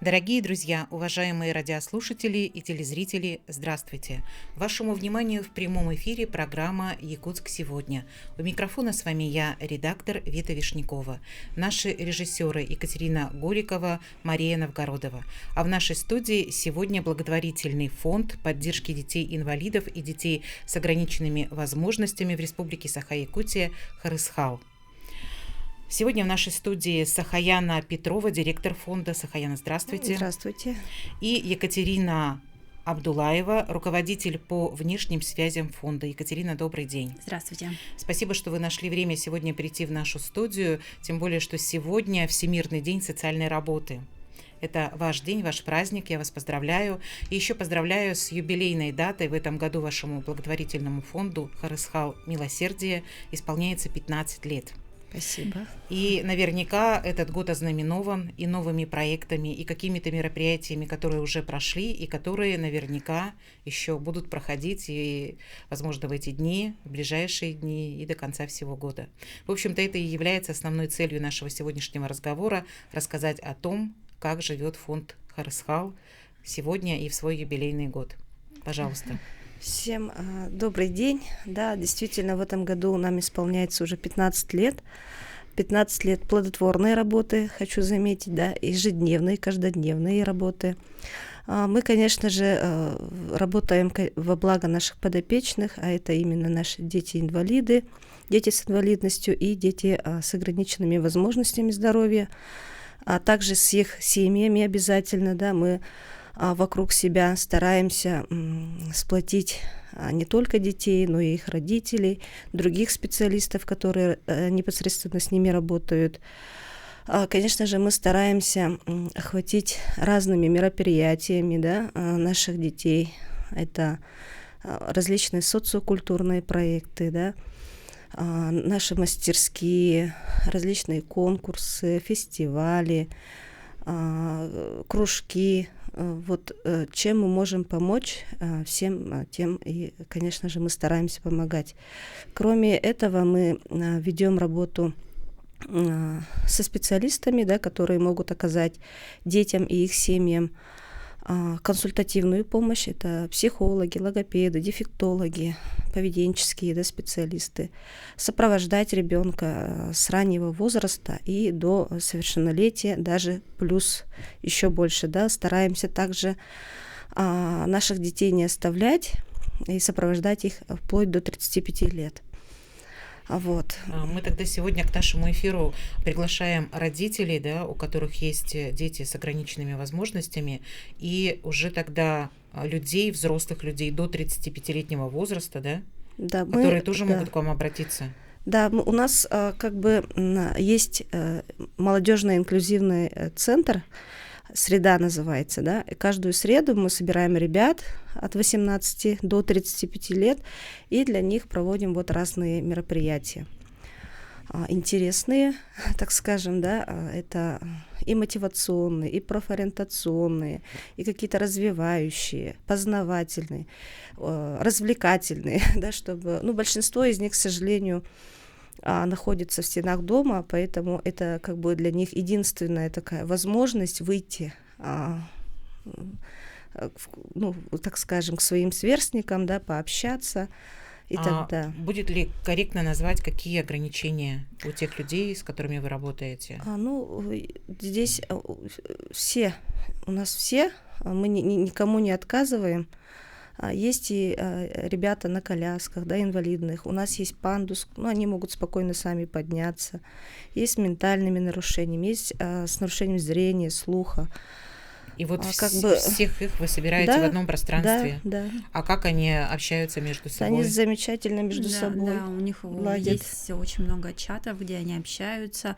Дорогие друзья, уважаемые радиослушатели и телезрители, здравствуйте! Вашему вниманию в прямом эфире программа «Якутск сегодня». У микрофона с вами я, редактор Вита Вишнякова, наши режиссеры Екатерина Голикова, Мария Новгородова. А в нашей студии сегодня благотворительный фонд поддержки детей-инвалидов и детей с ограниченными возможностями в Республике Саха-Якутия «Харысхал». Сегодня в нашей студии Сахаяна Петрова, директор фонда. Сахаяна, здравствуйте. Здравствуйте. И Екатерина Абдулаева, руководитель по внешним связям фонда. Екатерина, добрый день. Здравствуйте. Спасибо, что вы нашли время сегодня прийти в нашу студию, тем более, что сегодня Всемирный день социальной работы. Это ваш день, ваш праздник, я вас поздравляю. И еще поздравляю с юбилейной датой. В этом году вашему благотворительному фонду «Харысхал Милосердие» исполняется 15 лет. Спасибо. И наверняка этот год ознаменован и новыми проектами, и какими-то мероприятиями, которые уже прошли, и которые наверняка еще будут проходить, и, возможно, в эти дни, в ближайшие дни и до конца всего года. В общем-то, это и является основной целью нашего сегодняшнего разговора – рассказать о том, как живет фонд «Харысхал» сегодня и в свой юбилейный год. Пожалуйста. Всем добрый день. Да, действительно, в этом году нам исполняется уже 15 лет. 15 лет плодотворной работы, хочу заметить, да, ежедневной, каждодневной работы. Мы, конечно же, работаем во благо наших подопечных, а это именно наши дети-инвалиды, дети с инвалидностью и дети с ограниченными возможностями здоровья, а также с их семьями обязательно, да, мы вокруг себя стараемся сплотить не только детей, но и их родителей, других специалистов, которые непосредственно с ними работают. Конечно же, мы стараемся охватить разными мероприятиями, да, наших детей. Это различные социокультурные проекты, да, наши мастерские, различные конкурсы, фестивали, кружки. Вот чем мы можем помочь всем тем, и, конечно же, мы стараемся помогать. Кроме этого, мы ведем работу со специалистами, да, которые могут оказать детям и их семьям консультативную помощь. Это психологи, логопеды, дефектологи, поведенческие, да, специалисты. Сопровождать ребенка с раннего возраста и до совершеннолетия, даже плюс еще больше. Да. Стараемся также наших детей не оставлять и сопровождать их вплоть до 35 лет. Вот. Мы тогда сегодня к нашему эфиру приглашаем родителей, да, у которых есть дети с ограниченными возможностями, и уже тогда людей, взрослых людей до 35-летнего возраста, да, Да, которые тоже могут к вам обратиться. Да, у нас как бы есть молодежный инклюзивный центр, «Среда» называется, да, и каждую среду мы собираем ребят от 18 до 35 лет, и для них проводим вот разные мероприятия. Интересные, так скажем, да, это и мотивационные, и профориентационные, и какие-то развивающие, познавательные, развлекательные, да, чтобы, большинство из них, к сожалению, находится в стенах дома, поэтому это как бы для них единственная такая возможность выйти, так скажем, к своим сверстникам, да, пообщаться и тогда. Будет ли корректно назвать, какие ограничения у тех людей, с которыми вы работаете? Здесь все, у нас все, мы никому не отказываем. Есть и ребята на колясках, да, инвалидных. У нас есть пандус, они могут спокойно сами подняться. Есть с ментальными нарушениями, есть с нарушением зрения, слуха. И вот всех их вы собираете в одном пространстве. Да. А как они общаются между собой? Они замечательно между собой. Да, у них ладят. Есть очень много чатов, где они общаются.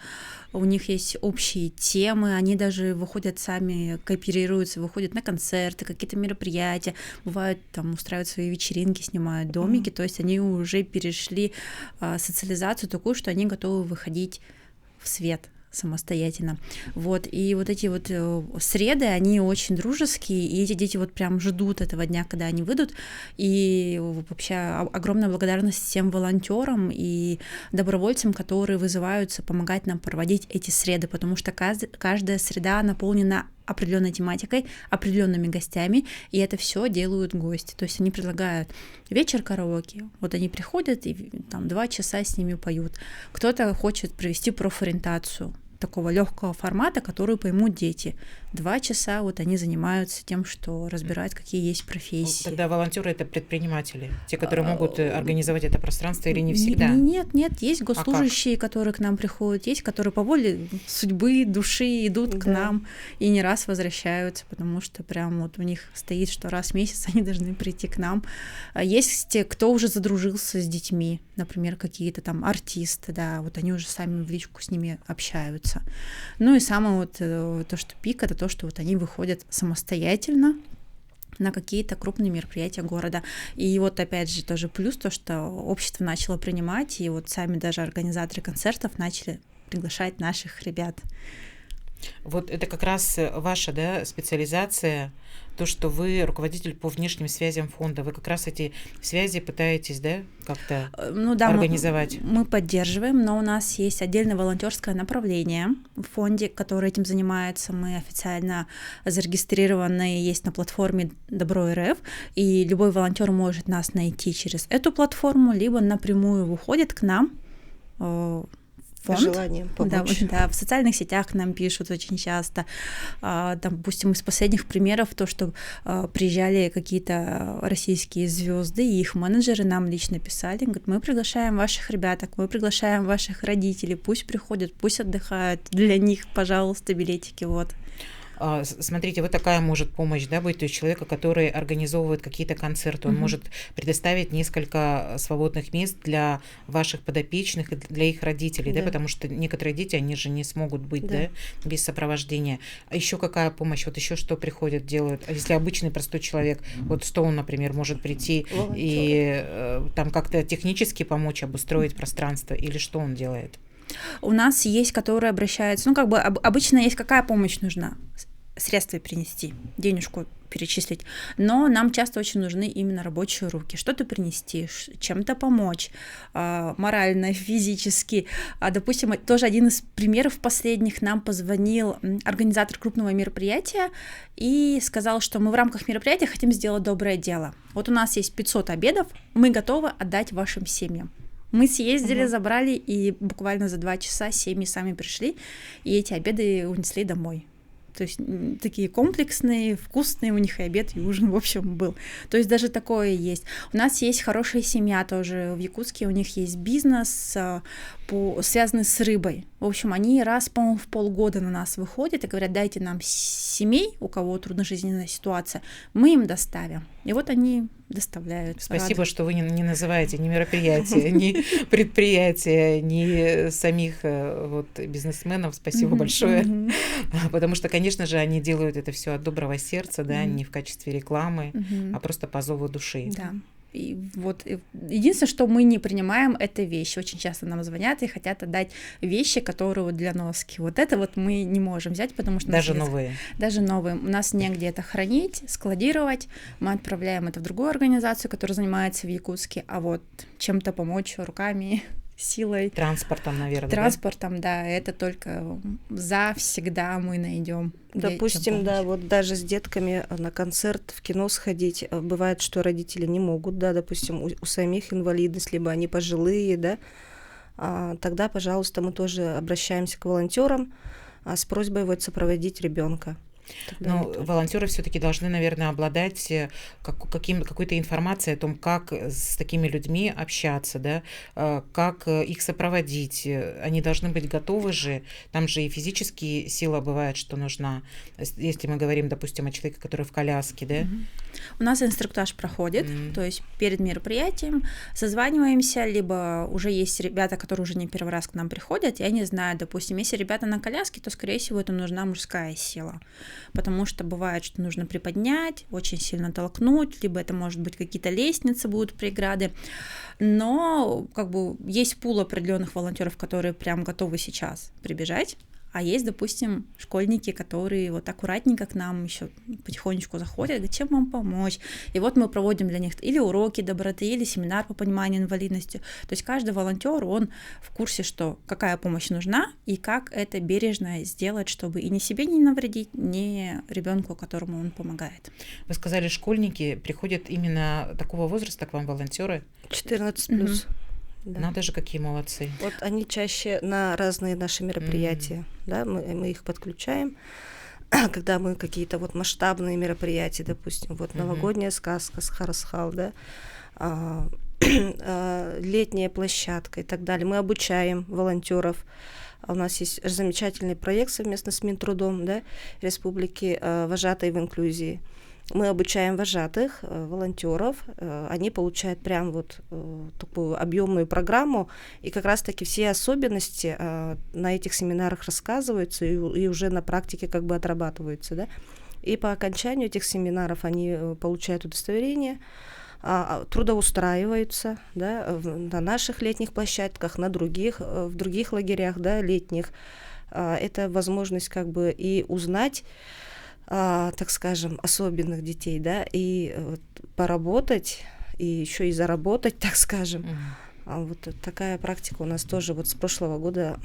У них есть общие темы. Они даже выходят сами, кооперируются, выходят на концерты, какие-то мероприятия. Бывают, там, устраивают свои вечеринки, снимают домики. То есть они уже перешли социализацию такую, что они готовы выходить в свет самостоятельно. Вот. И вот эти вот среды, они очень дружеские, и эти дети вот прям ждут этого дня, когда они выйдут. И вообще огромная благодарность всем волонтерам и добровольцам, которые вызываются помогать нам проводить эти среды, потому что каждая среда наполнена определенной тематикой, определенными гостями, и это все делают гости. То есть они предлагают вечер караоке, вот они приходят и там 2 часа с ними поют. Кто-то хочет провести профориентацию такого легкого формата, который поймут дети. 2 часа вот они занимаются тем, что разбирают, какие есть профессии. Тогда волонтеры это предприниматели, те, которые могут организовать это пространство, или не всегда? Нет, есть госслужащие, которые к нам приходят, есть, которые по воле судьбы, души идут к нам и не раз возвращаются, потому что прям вот у них стоит, что раз в месяц они должны прийти к нам. Есть те, кто уже задружился с детьми, например, какие-то там артисты, да, вот они уже сами в личку с ними общаются. Ну и самое вот то, что пик, это то, что вот они выходят самостоятельно на какие-то крупные мероприятия города. И вот опять же тоже плюс то, что общество начало принимать, и вот сами даже организаторы концертов начали приглашать наших ребят. Вот это как раз ваша, да, специализация, то, что вы руководитель по внешним связям фонда, вы как раз эти связи пытаетесь, да, как-то организовать? Мы поддерживаем, но у нас есть отдельное волонтерское направление в фонде, которое этим занимается. Мы официально зарегистрированы, есть на платформе Добро.РФ, и любой волонтер может нас найти через эту платформу, либо напрямую выходит к нам фонд. Желанием помочь. Да, в социальных сетях к нам пишут очень часто. Допустим, из последних примеров то, что приезжали какие-то российские звезды, и их менеджеры нам лично писали, говорят, мы приглашаем ваших ребяток, мы приглашаем ваших родителей, пусть приходят, пусть отдыхают, для них, пожалуйста, билетики, вот. Смотрите, вот такая может помощь, да, быть, то есть человека, который организовывает какие-то концерты, он может предоставить несколько свободных мест для ваших подопечных и для их родителей, да, потому что некоторые дети, они же не смогут быть, да, без сопровождения. А еще какая помощь, вот еще что приходят, делают, если обычный простой человек, вот Стоун, например, может прийти и там как-то технически помочь обустроить пространство, или что он делает? У нас есть, которые обращаются, обычно есть какая помощь нужна? Средства принести, денежку перечислить, но нам часто очень нужны именно рабочие руки, что-то принести, чем-то помочь, морально, физически. Допустим, тоже один из примеров последних, нам позвонил организатор крупного мероприятия и сказал, что мы в рамках мероприятия хотим сделать доброе дело. Вот у нас есть 500 обедов, мы готовы отдать вашим семьям. Мы съездили, забрали, и буквально за 2 часа семьи сами пришли, и эти обеды унесли домой. То есть такие комплексные, вкусные у них и обед, и ужин, в общем, был. То есть даже такое есть. У нас есть хорошая семья тоже в Якутске, у них есть бизнес, связанный с рыбой. В общем, они раз, по-моему, в полгода на нас выходят и говорят, дайте нам семей, у кого трудножизненная ситуация, мы им доставим. И вот они доставляют. Спасибо, что вы не называете ни мероприятия, ни предприятия, ни самих вот бизнесменов. Спасибо большое. Потому что, конечно же, они делают это все от доброго сердца, да, не в качестве рекламы, а просто по зову души. Да. И вот единственное, что мы не принимаем, это вещи. Очень часто нам звонят и хотят отдать вещи, которые вот для носки. Вот это вот мы не можем взять, потому что... Даже новые? Даже новые. У нас негде это хранить, складировать. Мы отправляем это в другую организацию, которая занимается в Якутске, а вот чем-то помочь руками, силой. Транспортом, наверное. Транспортом, да, это только всегда мы найдем. Допустим, да, вот даже с детками на концерт, в кино сходить, бывает, что родители не могут, да, допустим, у самих инвалидность, либо они пожилые, да, тогда, пожалуйста, мы тоже обращаемся к волонтерам с просьбой вот сопроводить ребенка. Но волонтеры все-таки должны, наверное, обладать какой-то информацией о том, как с такими людьми общаться, да, как их сопроводить. Они должны быть готовы же. Там же и физически сила бывает, что нужна. Если мы говорим, допустим, о человеке, который в коляске, да. У нас инструктаж проходит, то есть перед мероприятием созваниваемся, либо уже есть ребята, которые уже не первый раз к нам приходят, и они знают, допустим, если ребята на коляске, то, скорее всего, это нужна мужская сила. Потому что бывает, что нужно приподнять, очень сильно толкнуть, либо это может быть какие-то лестницы, будут преграды. Но как бы есть пул определенных волонтеров, которые прям готовы сейчас прибежать, А есть, допустим, школьники, которые вот аккуратненько к нам еще потихонечку заходят, говорят, чем вам помочь. И вот мы проводим для них или уроки доброты, или семинар по пониманию инвалидности. То есть каждый волонтер, он в курсе, что какая помощь нужна и как это бережно сделать, чтобы и ни себе не навредить, ни ребенку, которому он помогает. Вы сказали, школьники приходят именно такого возраста к вам, волонтеры? 14+. Да. Надо же, какие молодцы. Вот они чаще на разные наши мероприятия, да, мы их подключаем, когда мы какие-то вот масштабные мероприятия, допустим, вот новогодняя сказка с Харасхал, да, летняя площадка и так далее. Мы обучаем волонтеров. У нас есть замечательный проект совместно с Минтрудом, да, Республики «Вожатые в инклюзии». Мы обучаем вожатых, волонтеров, они получают прям вот такую объемную программу, и как раз-таки все особенности на этих семинарах рассказываются и уже на практике как бы отрабатываются, да. И по окончанию этих семинаров они получают удостоверение, трудоустраиваются, да, на наших летних площадках, в других лагерях, да, летних. Это возможность как бы и узнать, так скажем, особенных детей, да, и вот поработать, и еще и заработать, так скажем. Вот такая практика у нас тоже вот с прошлого года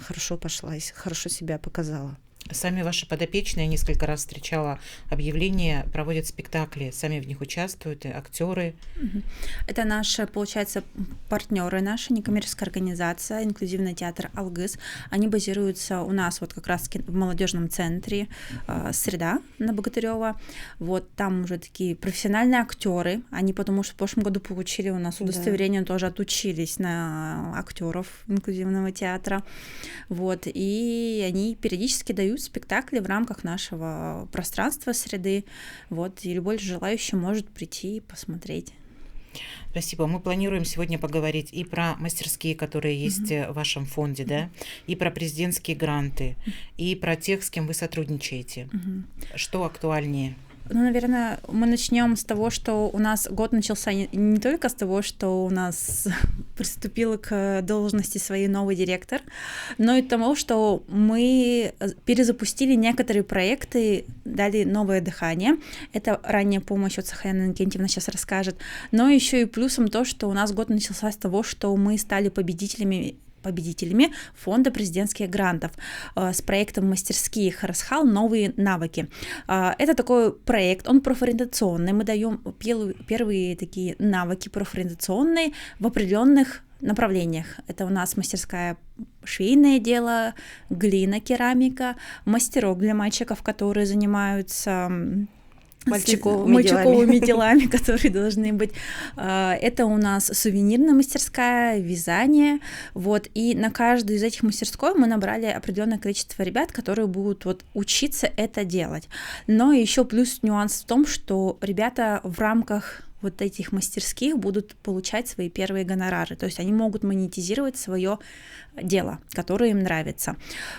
хорошо пошла, и хорошо себя показала. Сами ваши подопечные, я несколько раз встречала объявления, проводят спектакли, сами в них участвуют, актеры. Это наши, получается, партнеры наши, некоммерческая организация, инклюзивный театр «Алгыс». Они базируются у нас вот как раз в молодежном центре «Среда» на Богатырева. Вот там уже такие профессиональные актеры. Они потому что в прошлом году получили у нас удостоверение, тоже отучились на актеров инклюзивного театра. Вот, и они периодически дают спектакли в рамках нашего пространства «Среды». Вот, и любой желающий может прийти и посмотреть. Спасибо. Мы планируем сегодня поговорить и про мастерские, которые есть в вашем фонде, да, и про президентские гранты, и про тех, с кем вы сотрудничаете. Что актуальнее? Ну, наверное, мы начнем с того, что у нас год начался не только с того, что у нас приступил к должности своей новый директор, но и тому, что мы перезапустили некоторые проекты, дали новое дыхание. Это ранняя помощь, вот Сахаяна Иннокентьевна сейчас расскажет. Но еще и плюсом то, что у нас год начался с того, что мы стали победителями фонда президентских грантов с проектом «Мастерские Харасхал. Новые навыки». Это такой проект, он профориентационный. Мы даем первые такие навыки профориентационные в определенных направлениях. Это у нас мастерская швейное дело, глина, керамика, мастерок для мальчиков, которые занимаются мальчиковыми делами, которые должны быть. Это у нас сувенирная мастерская, вязание. Вот. И на каждую из этих мастерской мы набрали определенное количество ребят, которые будут вот учиться это делать. Но еще плюс нюанс в том, что ребята в рамках вот этих мастерских будут получать свои первые гонорары, то есть они могут монетизировать свое дело, которое им нравится.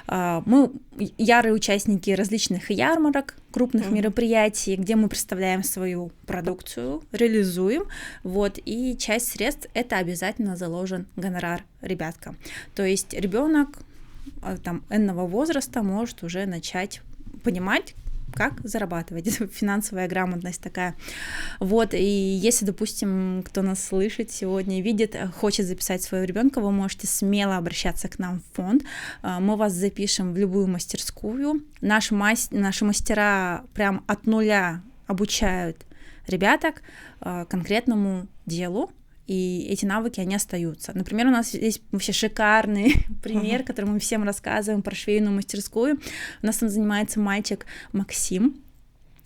Мы ярые участники различных ярмарок, крупных мероприятий, где мы представляем свою продукцию, реализуем, вот, и часть средств это обязательно заложен гонорар ребяткам. То есть ребенок там энного возраста может уже начать понимать, как зарабатывать. Это финансовая грамотность такая. Вот, и если, допустим, кто нас слышит сегодня, видит, хочет записать своего ребенка, вы можете смело обращаться к нам в фонд. Мы вас запишем в любую мастерскую. Наши мастера прям от нуля обучают ребяток конкретному делу, и эти навыки, они остаются. Например, у нас есть вообще шикарный пример, который мы всем рассказываем про швейную мастерскую. У нас там занимается мальчик Максим.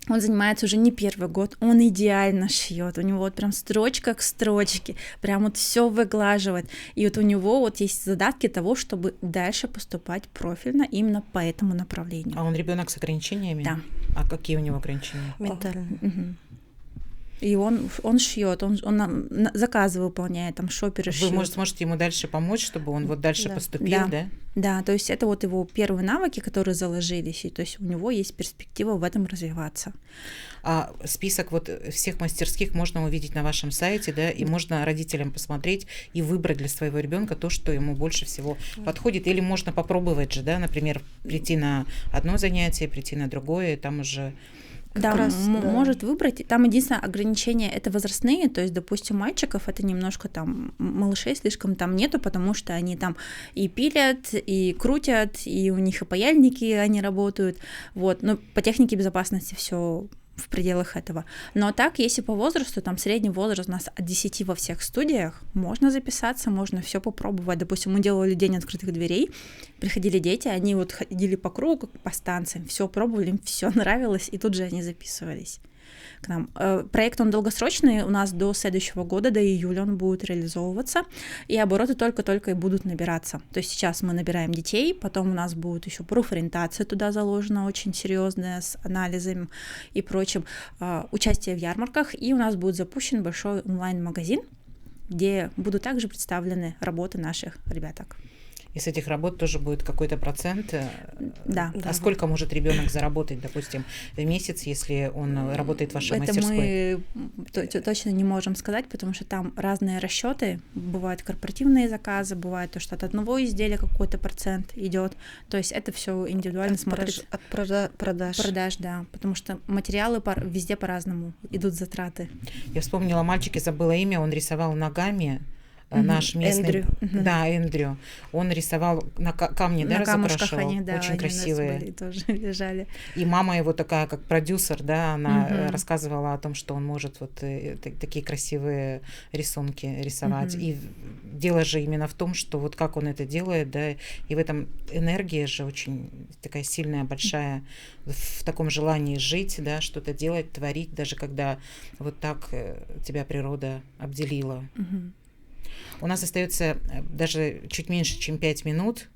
Он занимается уже не первый год, он идеально шьет, у него вот прям строчка к строчке, прям вот все выглаживает. И вот у него вот есть задатки того, чтобы дальше поступать профильно именно по этому направлению. А он ребенок с ограничениями? Да. А какие у него ограничения? Ментальные. И он шьет, он нам заказы выполняет, там шоперы шьют. Вы сможете ему дальше помочь, чтобы он вот дальше поступил, да? Да, то есть это вот его первые навыки, которые заложились, и то есть у него есть перспектива в этом развиваться. А список вот всех мастерских можно увидеть на вашем сайте, да, и можно родителям посмотреть и выбрать для своего ребенка то, что ему больше всего подходит, или можно попробовать же, да, например, прийти на одно занятие, прийти на другое, и там уже... Может выбрать. Там единственное ограничение — это возрастные, то есть, допустим, мальчиков это немножко там, малышей слишком там нету, потому что они там и пилят, и крутят, и у них и паяльники, они работают, вот, но по технике безопасности все в пределах этого. Но так, если по возрасту, там средний возраст у нас от 10 во всех студиях, можно записаться, можно все попробовать. Допустим, мы делали день открытых дверей, приходили дети, они вот ходили по кругу, по станциям, все пробовали, им все нравилось, и тут же они записывались к нам. Проект, он долгосрочный, у нас до следующего года, до июля он будет реализовываться, и обороты только-только и будут набираться. То есть сейчас мы набираем детей, потом у нас будет еще профориентация туда заложена очень серьезная с анализом и прочим, участие в ярмарках, и у нас будет запущен большой онлайн-магазин, где будут также представлены работы наших ребяток. И с этих работ тоже будет какой-то процент. Да. А сколько может ребенок заработать, допустим, в месяц, если он работает в вашей мастерской? Это мы точно не можем сказать, потому что там разные расчеты. Бывают корпоративные заказы, бывает то, что от одного изделия какой-то процент идет. То есть это все индивидуально смотрится. От продаж. Продаж, да. Потому что материалы везде по-разному идут затраты. Я вспомнила, мальчик, я забыла имя, он рисовал ногами. Наш местный... Эндрю. Да, Эндрю. Он рисовал на камне, да, разукрашивал. Они, да, очень красивые. У нас были, тоже лежали. И мама его такая, как продюсер, да, она рассказывала о том, что он может вот такие красивые рисунки рисовать. И дело же именно в том, что вот как он это делает, да, и в этом энергия же очень такая сильная, большая, в таком желании жить, да, что-то делать, творить, даже когда вот так тебя природа обделила. У нас остается даже чуть меньше, чем 5 минут.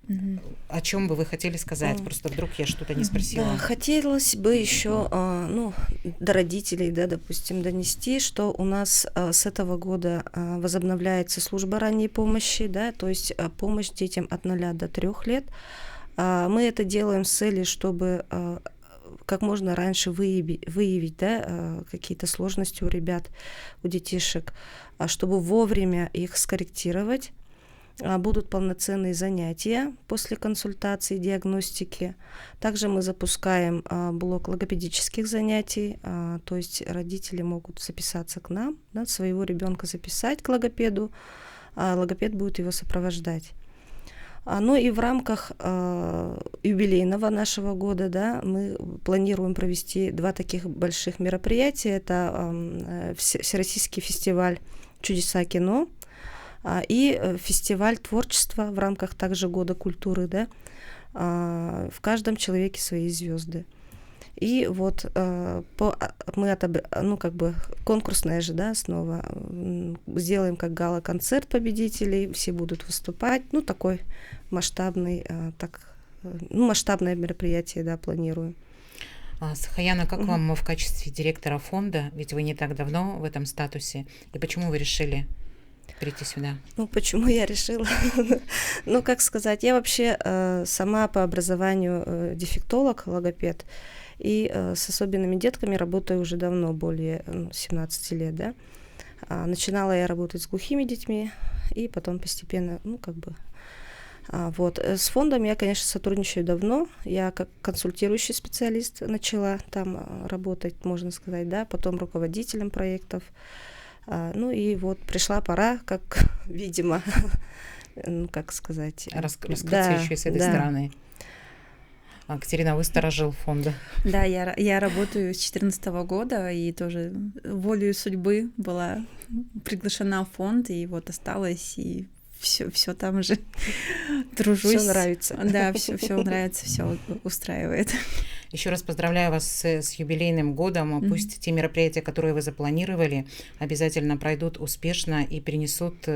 О чем бы вы хотели сказать? Просто вдруг я что-то не спросила. Да, хотелось бы еще до родителей, да, допустим, донести, что у нас с этого года возобновляется служба ранней помощи, да, то есть помощь детям от 0 до 3 лет. Мы это делаем с целью, чтобы как можно раньше выявить да, какие-то сложности у ребят, у детишек, чтобы вовремя их скорректировать. Будут полноценные занятия после консультации, диагностики. Также мы запускаем блок логопедических занятий, то есть родители могут записаться к нам, да, своего ребенка записать к логопеду, а логопед будет его сопровождать. Ну и в рамках юбилейного нашего года, да, мы планируем провести 2 таких больших мероприятия. Это Всероссийский фестиваль «Чудеса кино» и фестиваль творчества в рамках также Года культуры, да, в каждом человеке свои звезды. И вот мы конкурсная же, да, основа, сделаем как гала-концерт победителей, все будут выступать, такой масштабный, масштабное мероприятие, да, планируем. Сахаяна, как вам в качестве директора фонда, ведь вы не так давно в этом статусе, и почему вы решили прийти сюда? Почему я решила? Как сказать, я вообще сама по образованию дефектолог, логопед, и с особенными детками работаю уже давно, более 17 лет, да. Начинала я работать с глухими детьми, и потом постепенно, Вот. С фондом я, конечно, сотрудничаю давно. Я как консультирующий специалист начала там работать, можно сказать, да, потом руководителем проектов. И вот пришла пора, как, видимо, как сказать... Раскрыться еще и с этой стороны. Катерина, вы сторожил фонда. Да, я работаю с 2014 года и тоже волею судьбы была приглашена в фонд, и вот осталась, и все там же дружусь. Все нравится. Да, все нравится, все устраивает. Еще раз поздравляю вас с юбилейным годом. Пусть те мероприятия, которые вы запланировали, обязательно пройдут успешно и принесут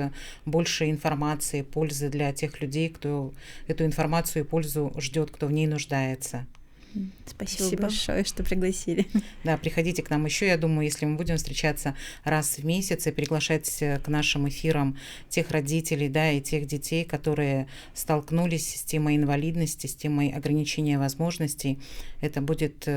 больше информации, пользы для тех людей, кто эту информацию и пользу ждет, кто в ней нуждается. Спасибо большое, что пригласили. Да, приходите к нам еще. Я думаю, если мы будем встречаться раз в месяц и приглашать к нашим эфирам тех родителей, да, и тех детей, которые столкнулись с темой инвалидности, с темой ограничения возможностей, это будет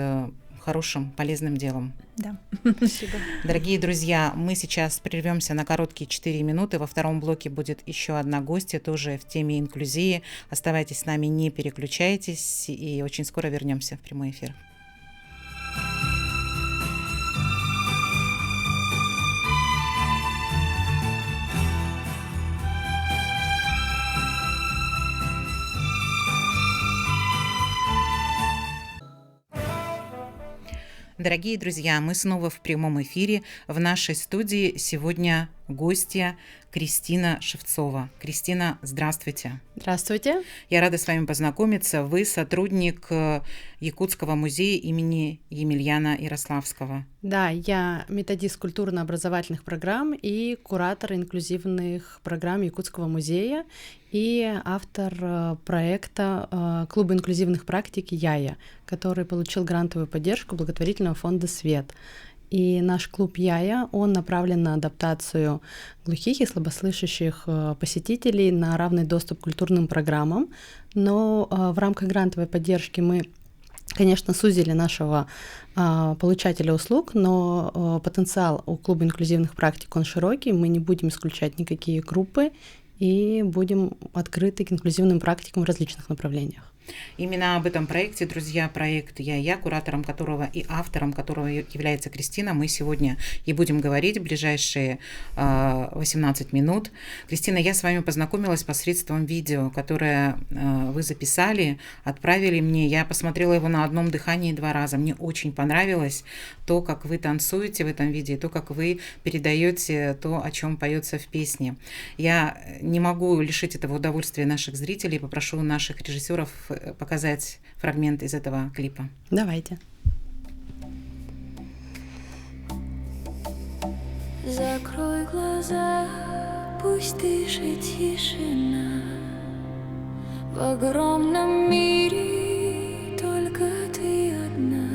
хорошим, полезным делом. Да. Спасибо. Дорогие друзья, мы сейчас прервемся на короткие 4 минуты. Во втором блоке будет еще одна гостья, тоже в теме инклюзии. Оставайтесь с нами, не переключайтесь, и очень скоро вернемся в прямой эфир. Дорогие друзья, мы снова в прямом эфире. В нашей студии сегодня гостья Кристина Шевцова. Кристина, здравствуйте. Здравствуйте. Я рада с вами познакомиться. Вы сотрудник Якутского музея имени Емельяна Ярославского. Да, я методист культурно-образовательных программ и куратор инклюзивных программ Якутского музея и автор проекта Клуба инклюзивных практик «Яя», который получил грантовую поддержку благотворительного фонда «Свет». И наш клуб «Яя», он направлен на адаптацию глухих и слабослышащих посетителей на равный доступ к культурным программам. Но в рамках грантовой поддержки мы, конечно, сузили нашего получателя услуг, но потенциал у клуба инклюзивных практик, он широкий, мы не будем исключать никакие группы и будем открыты к инклюзивным практикам в различных направлениях. Именно об этом проекте, друзья, проект «Я», куратором которого и автором которого является Кристина, мы сегодня и будем говорить в ближайшие 18 минут. Кристина, я с вами познакомилась посредством видео, которое вы записали, отправили мне. Я посмотрела его на одном дыхании 2 раза. Мне очень понравилось то, как вы танцуете в этом видео, то, как вы передаете то, о чем поется в песне. Я не могу лишить этого удовольствия наших зрителей, попрошу наших режиссеров показать фрагмент из этого клипа. Давайте. Закрой глаза, пусть дышит тишина. В огромном мире только ты одна.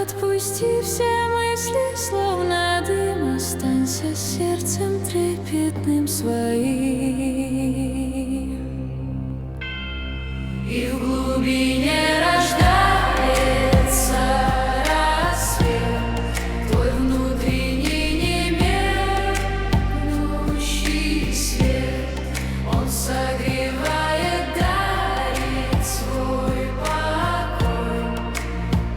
Отпусти все мысли, словно дым, останься сердцем трепетным своим. И в глубине рождается рассвет, твой внутренний немеркнущий свет. Он согревает, дарит свой покой.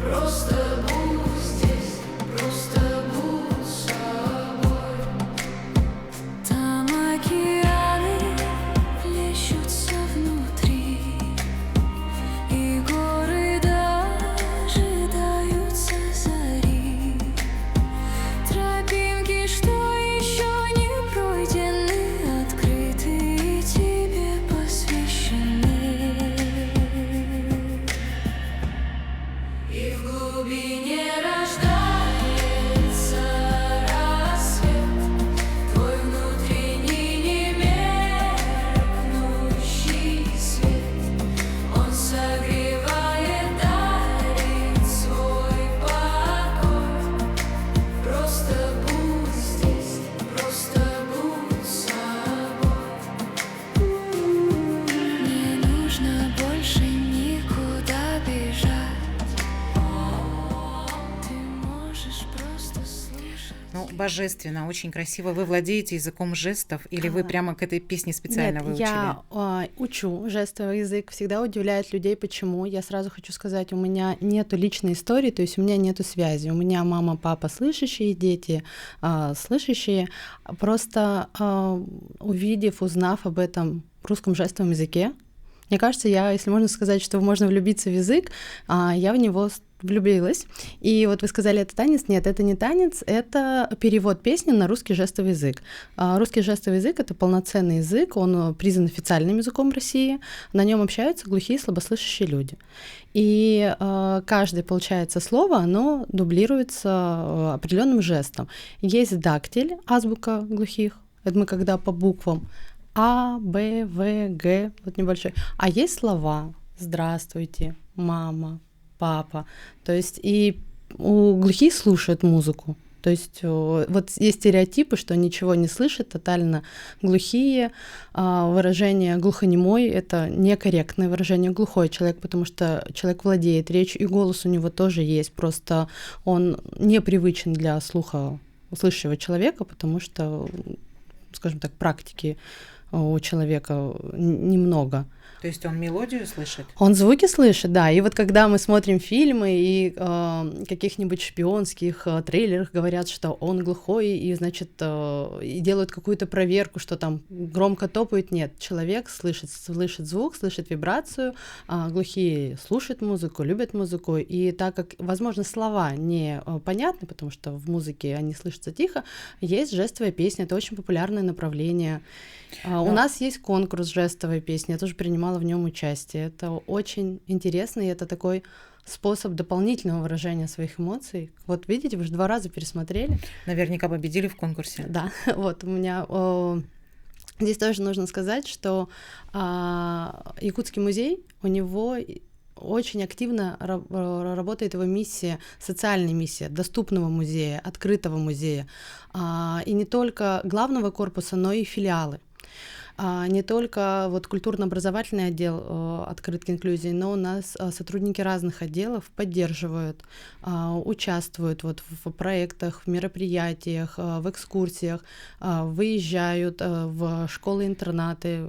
Просто будь здесь, просто будь собой. Там океаны плещутся внутри, и горы дожидаются зари. Тропинки, что еще не пройдены, открыты и тебе посвящены. И в глубине рождается рассвет, твой внутренний немеркнущий свет. Он согревает, дарит свой покой. Просто будь здесь, просто будь собой. Не нужно больше никуда бежать. Ты можешь просто слушать. Ну, божественно, очень красиво. Вы владеете языком жестов или вы прямо к этой песне специально Нет, выучили? я учу жестовый язык, всегда удивляет людей, почему. Я сразу хочу сказать, у меня нету личной истории, то есть у меня нету связи. У меня мама, папа слышащие, дети слышащие. Просто увидев, узнав об этом русском жестовом языке, мне кажется, если можно сказать, что можно влюбиться в язык, я в него влюбилась. И вот вы сказали, это танец? Нет, это не танец, это перевод песни на русский жестовый язык. Русский жестовый язык — это полноценный язык, он признан официальным языком России, на нем общаются глухие и слабослышащие люди. И каждое, получается, слово, оно дублируется определенным жестом. Есть дактиль, азбука глухих, это мы когда по буквам А, Б, В, Г, вот небольшой. А есть слова. «здравствуйте», «мама», «папа». То есть и глухие слушают музыку. То есть вот есть стереотипы, что ничего не слышат, тотально глухие. Выражение глухонемой — это некорректное выражение глухой человек, потому что человек владеет речью, и голос у него тоже есть, просто он непривычен для слуха слышащего человека, потому что, скажем так, практики у человека немного. То есть он мелодию слышит? Он звуки слышит, да. И вот когда мы смотрим фильмы и каких-нибудь шпионских трейлерах говорят, что он глухой, и, значит, и делают какую-то проверку, что там громко топают. Нет, человек слышит звук, слышит вибрацию, глухие слушают музыку, любят музыку. И так как, возможно, слова не понятны, потому что в музыке они слышатся тихо, есть жестовая песня, это очень популярное направление. У нас есть конкурс жестовой песни, я тоже принимала в нем участие. Это очень интересно, и это такой способ дополнительного выражения своих эмоций. Вот видите, вы же 2 раза пересмотрели. Наверняка победили в конкурсе. Да, вот у меня... Здесь тоже нужно сказать, что Якутский музей, у него очень активно работает его миссия, социальная миссия доступного музея, открытого музея. И не только главного корпуса, но и филиалы. Не только вот культурно-образовательный отдел открыт к инклюзии, но у нас сотрудники разных отделов поддерживают, участвуют вот в проектах, в мероприятиях, в экскурсиях, выезжают в школы-интернаты,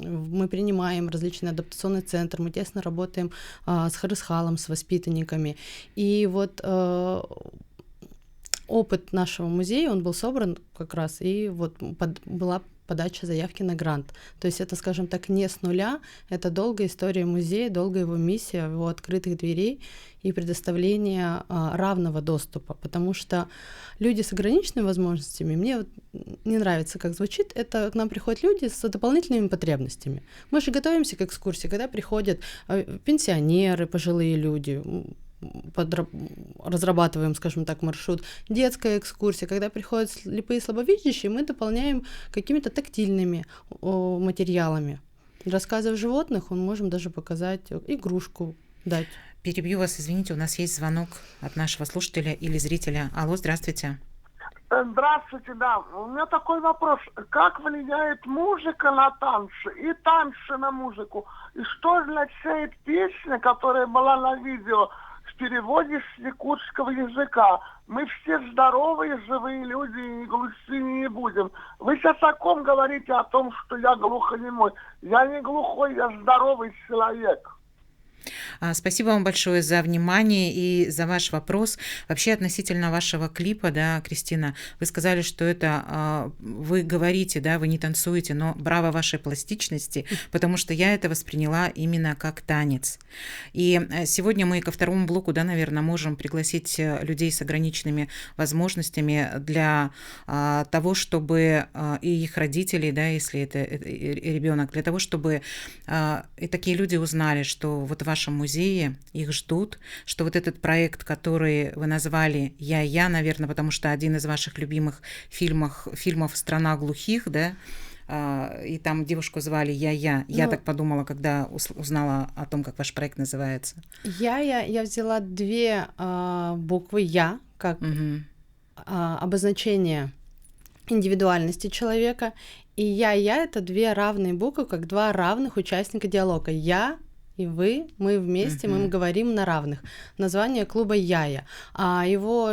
мы принимаем различные адаптационные центры, мы тесно работаем с Харысхалом, с воспитанниками. И вот опыт нашего музея, он был собран как раз, и вот была подача заявки на грант. То есть это, скажем так, не с нуля, это долгая история музея, долгая его миссия, его открытых дверей и предоставления равного доступа, потому что люди с ограниченными возможностями, мне вот не нравится, как звучит, это к нам приходят люди с дополнительными потребностями. Мы же готовимся к экскурсии, когда приходят пенсионеры, пожилые люди, разрабатываем, скажем так, маршрут, детская экскурсия, когда приходят слепые и слабовидящие, мы дополняем какими-то тактильными материалами. Рассказывая о животных, мы можем даже показать игрушку, дать. Перебью вас, извините, у нас есть звонок от нашего слушателя или зрителя. Алло, здравствуйте. Здравствуйте, да. У меня такой вопрос. Как влияет музыка на танцы и танцы на музыку? И что означает песня, которая была на видео, в переводе с якутского языка? Мы все здоровые, живые люди, и глухие не будем. Вы сейчас о ком говорите, о том, что я глухонемой? Я не глухой, я здоровый человек. Спасибо вам большое за внимание и за ваш вопрос. Вообще относительно вашего клипа, да, Кристина, вы сказали, что это вы говорите, да, вы не танцуете, но браво вашей пластичности, потому что я это восприняла именно как танец. И сегодня мы ко второму блоку, да, наверное, можем пригласить людей с ограниченными возможностями для того, чтобы и их родителей, да, если это ребенок, для того, чтобы и такие люди узнали, что вот в вашем музее их ждут, что вот этот проект, который вы назвали «Я-Я», наверное, потому что один из ваших любимых фильмов «Страна глухих», да, и там девушку звали Я-Я. Я так подумала, когда узнала о том, как ваш проект называется. Я взяла 2 буквы «Я», как обозначение индивидуальности человека, и «Я-Я» — это 2 равные буквы, как 2 равных участника диалога. «Я» и вы, мы вместе, мы говорим на равных. Название клуба «Я-Я». Его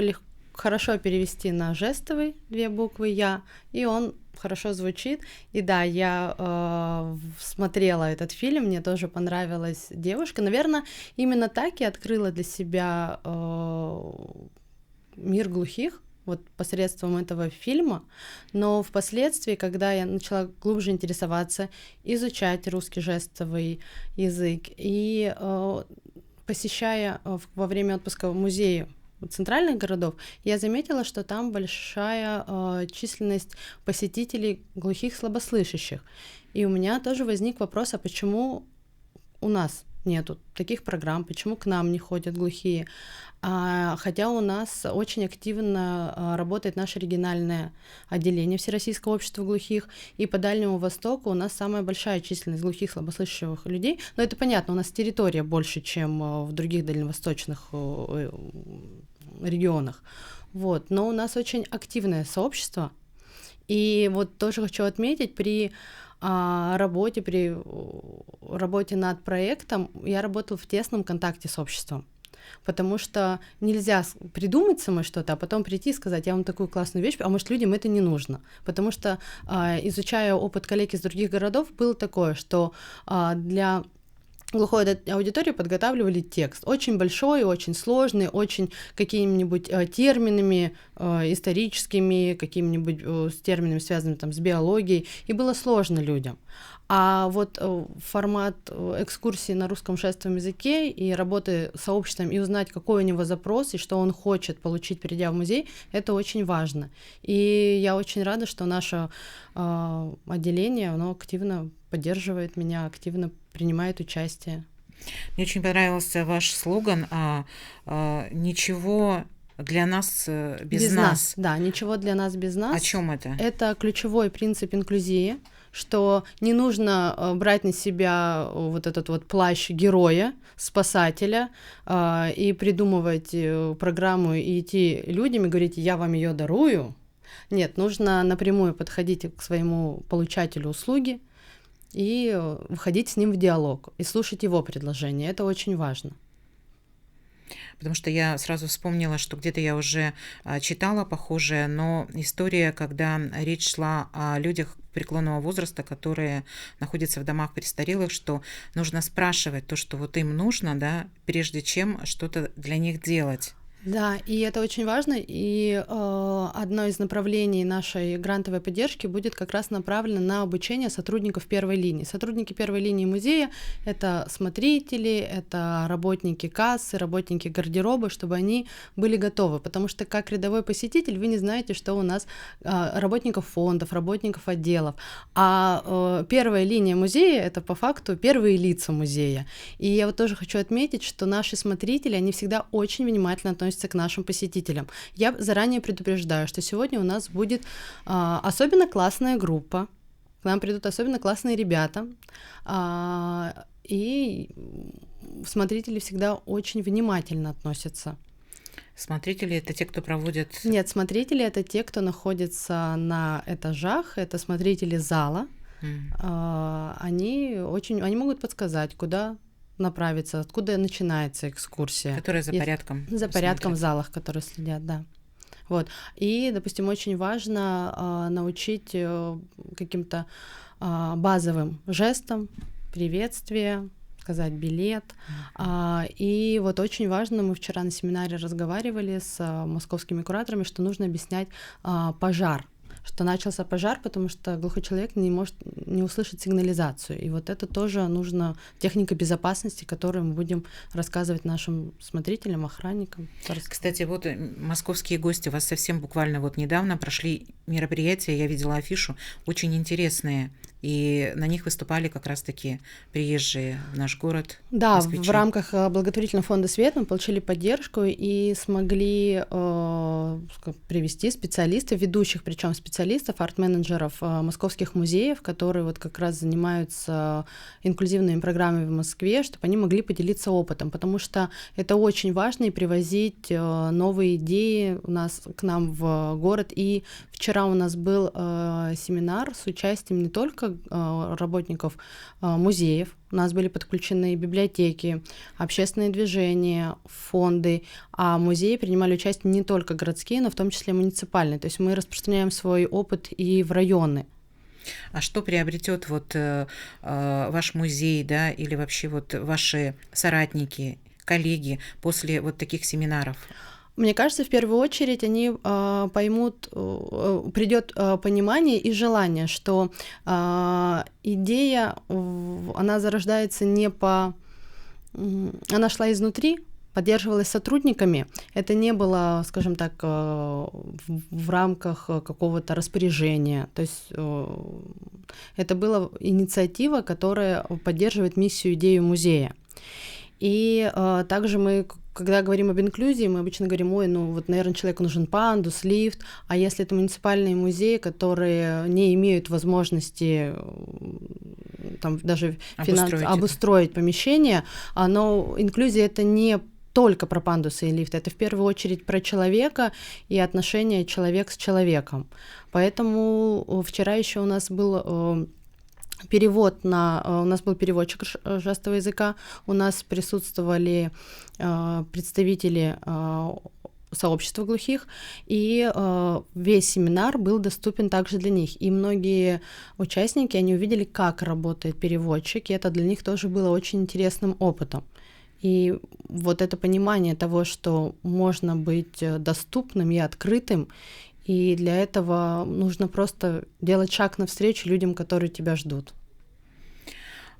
хорошо перевести на жестовый, 2 буквы «Я», и он хорошо звучит. И да, я смотрела этот фильм, мне тоже понравилась девушка. Наверное, именно так и открыла для себя мир глухих, вот посредством этого фильма, но впоследствии, когда я начала глубже интересоваться, изучать русский жестовый язык и посещая во время отпуска музеи центральных городов, я заметила, что там большая численность посетителей глухих слабослышащих. И у меня тоже возник вопрос, а почему у нас нету таких программ, почему к нам не ходят глухие. Хотя у нас очень активно работает наше региональное отделение Всероссийского общества глухих, и по Дальнему Востоку у нас самая большая численность глухих слабослышащих людей. Но это понятно, у нас территория больше, чем в других дальневосточных регионах. Вот. Но у нас очень активное сообщество. И вот тоже хочу отметить, при работе над проектом я работала в тесном контакте с обществом. Потому что нельзя придумать самой что-то, а потом прийти и сказать, я вам такую классную вещь, а может, людям это не нужно. Потому что, изучая опыт коллег из других городов, было такое, что для глухой аудитории подготавливали текст. Очень большой, очень сложный, очень какими-нибудь терминами историческими, какими-нибудь с терминами, связанными там, с биологией, и было сложно людям. А вот формат экскурсии на русском жестовом языке и работы с сообществом, и узнать, какой у него запрос и что он хочет получить, придя в музей, это очень важно. И я очень рада, что наше отделение, оно активно поддерживает меня, активно принимает участие. Мне очень понравился ваш слоган «Ничего для нас без нас». Да, ничего для нас без нас. О чем это? Это ключевой принцип инклюзии, что не нужно брать на себя вот этот вот плащ героя, спасателя, и придумывать программу и идти людям и говорить, я вам ее дарую. Нет, нужно напрямую подходить к своему получателю услуги и входить с ним в диалог, и слушать его предложения. Это очень важно. Потому что я сразу вспомнила, что где-то я уже читала похожее, но история, когда речь шла о людях преклонного возраста, которые находятся в домах престарелых, что нужно спрашивать то, что вот им нужно, да, прежде чем что-то для них делать. Да, и это очень важно, и одно из направлений нашей грантовой поддержки будет как раз направлено на обучение сотрудников первой линии. Сотрудники первой линии музея — это смотрители, это работники кассы, работники гардероба, чтобы они были готовы, потому что как рядовой посетитель вы не знаете, что у нас работников фондов, работников отделов, а первая линия музея — это по факту первые лица музея. И я вот тоже хочу отметить, что наши смотрители, они всегда очень внимательно относятся к нашим посетителям. Я заранее предупреждаю, что сегодня у нас будет особенно классная группа, к нам придут особенно классные ребята, и смотрители всегда очень внимательно относятся. Смотрители — это те, кто проводит... Нет, смотрители — это те, кто находится на этажах, это смотрители зала. Они могут подсказать, куда направиться, откуда начинается экскурсия. Которая за порядком. За порядком в залах, которые следят, да. Вот. И, допустим, очень важно научить каким-то базовым жестам, приветствие, сказать билет. И вот очень важно, мы вчера на семинаре разговаривали с московскими кураторами, что нужно объяснять пожар, что начался пожар, потому что глухой человек не может не услышать сигнализацию. И вот это тоже нужно, техника безопасности, которую мы будем рассказывать нашим смотрителям, охранникам. Кстати, вот московские гости у вас совсем буквально вот недавно прошли мероприятия, я видела афишу, очень интересные. И на них выступали как раз-таки приезжие в наш город. Да, москвичи. В рамках благотворительного фонда «Свет» мы получили поддержку и смогли привести специалистов, ведущих, причем специалистов, арт-менеджеров московских музеев, которые вот как раз занимаются инклюзивными программами в Москве, чтобы они могли поделиться опытом, потому что это очень важно и привозить новые идеи к нам в город. И вчера у нас был семинар с участием не только работников музеев, у нас были подключены библиотеки, общественные движения, фонды, а музеи принимали участие не только городские, но в том числе муниципальные, то есть мы распространяем свой опыт и в районы. А что приобретет вот ваш музей, да, или вообще вот ваши соратники, коллеги после вот таких семинаров? Мне кажется, в первую очередь они поймут, придет понимание и желание, что идея, она зарождается она шла изнутри, поддерживалась сотрудниками. Это не было, скажем так, в рамках какого-то распоряжения. То есть это была инициатива, которая поддерживает миссию, идею музея. И также мы, когда говорим об инклюзии, мы обычно говорим, ой, ну вот, наверное, человеку нужен пандус, лифт, а если это муниципальные музеи, которые не имеют возможности там даже обустроить помещение, но инклюзия — это не только про пандусы и лифты, это в первую очередь про человека и отношения человек с человеком. Поэтому вчера еще у нас был перевод у нас был переводчик жестового языка, у нас присутствовали представители сообщества глухих, и весь семинар был доступен также для них. И многие участники, они увидели, как работает переводчик, и это для них тоже было очень интересным опытом. И вот это понимание того, что можно быть доступным и открытым, и для этого нужно просто делать шаг навстречу людям, которые тебя ждут.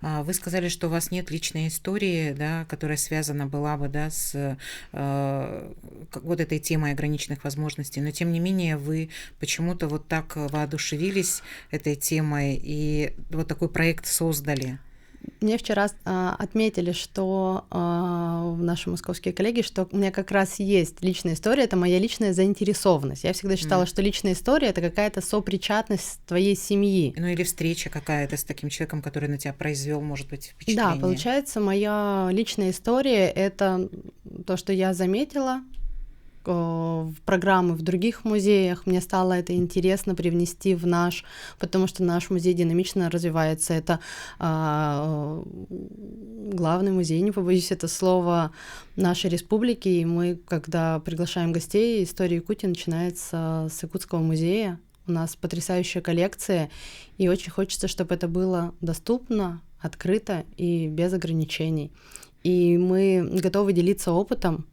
Вы сказали, что у вас нет личной истории, да, которая связана была бы, да, с вот этой темой ограниченных возможностей, но тем не менее вы почему-то вот так воодушевились этой темой и вот такой проект создали. Мне вчера отметили, что наши московские коллеги, что у меня как раз есть личная история, это моя личная заинтересованность. Я всегда считала, что личная история — это какая-то сопричастность твоей семьи. Ну или встреча какая-то с таким человеком, который на тебя произвел, может быть, впечатление. Да, получается, моя личная история — это то, что я заметила в программы в других музеях. Мне стало это интересно привнести в наш, потому что наш музей динамично развивается. Это главный музей, не побоюсь это слова, нашей республики. И мы, когда приглашаем гостей, история Якутии начинается с Якутского музея. У нас потрясающая коллекция, и очень хочется, чтобы это было доступно, открыто и без ограничений. И мы готовы делиться опытом.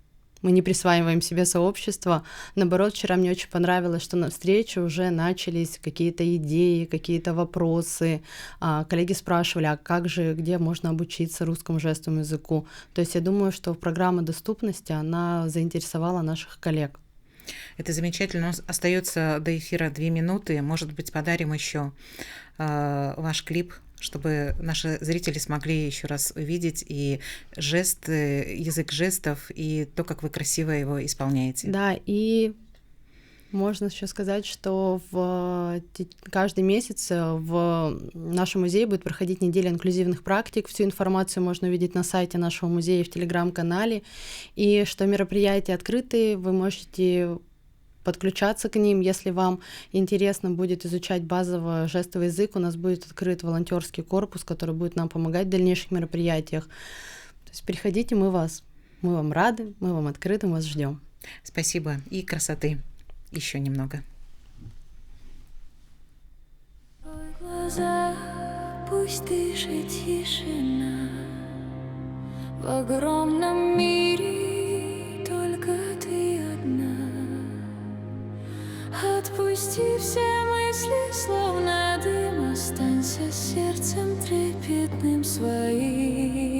Мы не присваиваем себе сообщество. Наоборот, вчера мне очень понравилось, что на встрече уже начались какие-то идеи, какие-то вопросы. Коллеги спрашивали, а как же, где можно обучиться русскому жестовому языку? То есть я думаю, что программа доступности, она заинтересовала наших коллег. Это замечательно. У нас остается до эфира 2 минуты. Может быть, подарим еще ваш клип, чтобы наши зрители смогли еще раз увидеть и язык жестов, и то, как вы красиво его исполняете. Да, и можно еще сказать, что каждый месяц в нашем музее будет проходить неделя инклюзивных практик. Всю информацию можно увидеть на сайте нашего музея, в телеграм-канале. И что мероприятия открыты, вы можете подключаться к ним. Если вам интересно будет изучать базовый жестовый язык, у нас будет открыт волонтерский корпус, который будет нам помогать в дальнейших мероприятиях. То есть приходите, мы вам рады, мы вам открыты, мы вас ждем. Спасибо. И красоты еще немного. Глаза, пусть дышит тишина. В огромном мире только ты одна. Отпусти все мысли, словно дым, останься сердцем трепетным своим.